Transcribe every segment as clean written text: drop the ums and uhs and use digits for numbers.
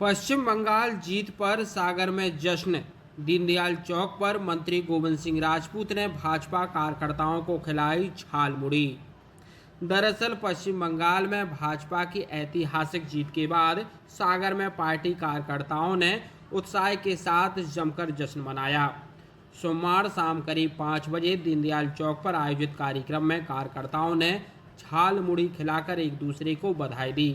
पश्चिम बंगाल जीत पर सागर में जश्न। दीनदयाल चौक पर मंत्री गोविंद सिंह राजपूत ने भाजपा कार्यकर्ताओं को खिलाई झालमुड़ी। दरअसल पश्चिम बंगाल में भाजपा की ऐतिहासिक जीत के बाद सागर में पार्टी कार्यकर्ताओं ने उत्साह के साथ जमकर जश्न मनाया। सोमवार शाम करीब 5 बजे दीनदयाल चौक पर आयोजित कार्यक्रम में कार्यकर्ताओं ने झालमुड़ी खिलाकर एक दूसरे को बधाई दी।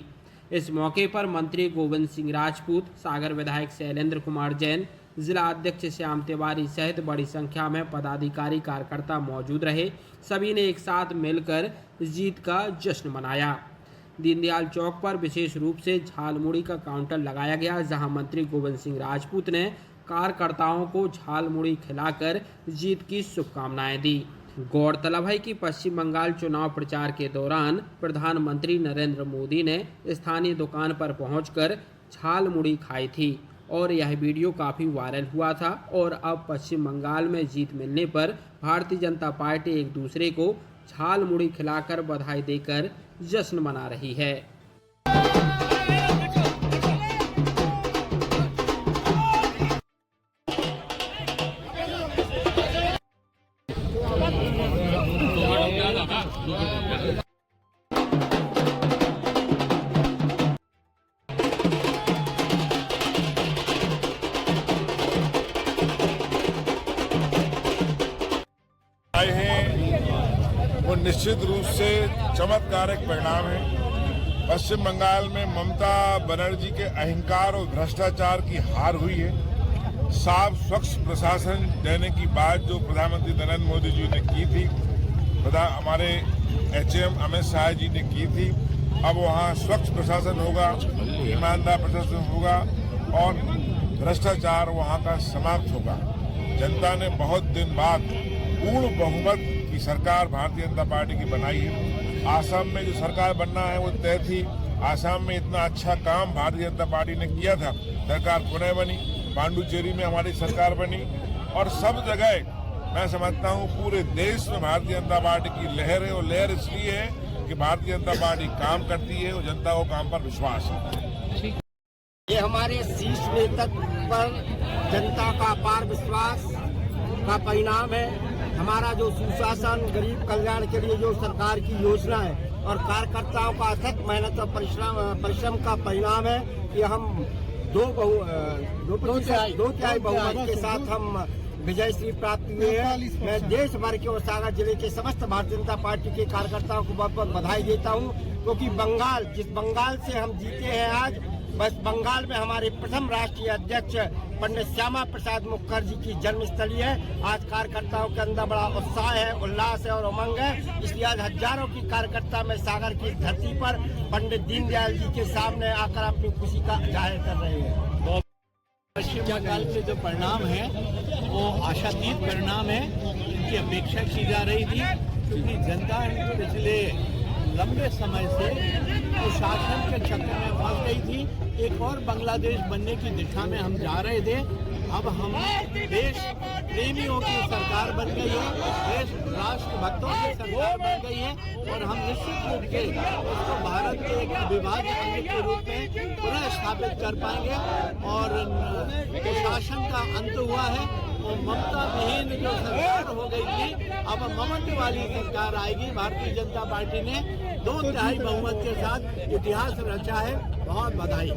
इस मौके पर मंत्री गोविंद सिंह राजपूत, सागर विधायक शैलेंद्र कुमार जैन, जिला अध्यक्ष श्याम तिवारी सहित बड़ी संख्या में पदाधिकारी कार्यकर्ता मौजूद रहे। सभी ने एक साथ मिलकर जीत का जश्न मनाया। दीनदयाल चौक पर विशेष रूप से झालमुड़ी का काउंटर लगाया गया, जहां मंत्री गोविंद सिंह राजपूत ने कार्यकर्ताओं को झालमुड़ी खिलाकर जीत की शुभकामनाएं दी। गौरतलब है कि पश्चिम बंगाल चुनाव प्रचार के दौरान प्रधानमंत्री नरेंद्र मोदी ने स्थानीय दुकान पर पहुंचकर झालमुड़ी खाई थी और यह वीडियो काफ़ी वायरल हुआ था। और अब पश्चिम बंगाल में जीत मिलने पर भारतीय जनता पार्टी एक दूसरे को झालमुड़ी खिलाकर बधाई देकर जश्न मना रही है। आए हैं वो निश्चित रूप से चमत्कारिक परिणाम है। पश्चिम बंगाल में ममता बनर्जी के अहंकार और भ्रष्टाचार की हार हुई है। साफ स्वच्छ प्रशासन देने की बात जो प्रधानमंत्री नरेंद्र मोदी जी ने की थी, हमारे एचएम अमित शाह जी ने की थी, अब वहाँ स्वच्छ प्रशासन होगा, ईमानदार प्रशासन होगा और भ्रष्टाचार वहाँ का समाप्त होगा। जनता ने बहुत दिन बाद पूर्ण बहुमत की सरकार भारतीय जनता पार्टी की बनाई है। आसाम में जो सरकार बनना है वो तय थी। आसाम में इतना अच्छा काम भारतीय जनता पार्टी ने किया था, सरकार पुनः बनी। पांडुचेरी में हमारी सरकार बनी और सब जगह मैं समझता हूँ पूरे देश में भारतीय जनता पार्टी की लहर है। और लहर इसलिए है कि भारतीय जनता पार्टी काम करती है और जनता को काम पर विश्वास है। ये हमारे शीर्ष नेतृत्व पर जनता का अपार विश्वास का परिणाम है। हमारा जो सुशासन, गरीब कल्याण के लिए जो सरकार की योजना है और कार्यकर्ताओं का अथक मेहनत और परिश्रम का परिणाम है कि हम दो तिहाई बहुमत के साथ हम विजय श्री प्राप्त हुए हैं। मैं देश भर के और सागर जिले के समस्त भारतीय जनता पार्टी के कार्यकर्ताओं को बहुत बहुत बधाई देता हूं, क्योंकि जिस बंगाल से हम जीते हैं आज, बस बंगाल में हमारे प्रथम राष्ट्रीय अध्यक्ष पंडित श्यामा प्रसाद मुखर्जी की जन्मस्थली है। आज कार्यकर्ताओं के अंदर बड़ा उत्साह है, उल्लास है और उमंग है। इसलिए आज हजारों की कार्यकर्ता में सागर की धरती पर पंडित दीनदयाल जी के सामने आकर अपनी खुशी का जाहिर कर रहे हैं। पश्चिम बंगाल के जो परिणाम है वो आशातीत परिणाम है, इनकी अपेक्षा की जा रही थी, क्योंकि जनता पिछले लंबे समय से शासन के चक्कर में फंस गई थी। एक और बांग्लादेश बनने की दिशा में हम जा रहे थे। अब हम देश प्रेमियों की सरकार बन गई है, देश राष्ट्र भक्तों की सरकार बन गई है और हम निश्चित रूप से उसको भारत के एक अविभाज्य अंग के रूप में पुनः स्थापित कर पाएंगे। और शासन का अंत हुआ है और ममता विहीन जो सरकार हो गई थी, अब ममता वाली सरकार आएगी। भारतीय जनता पार्टी ने 2 तिहाई बहुमत के साथ इतिहास रचा है। बहुत बधाई।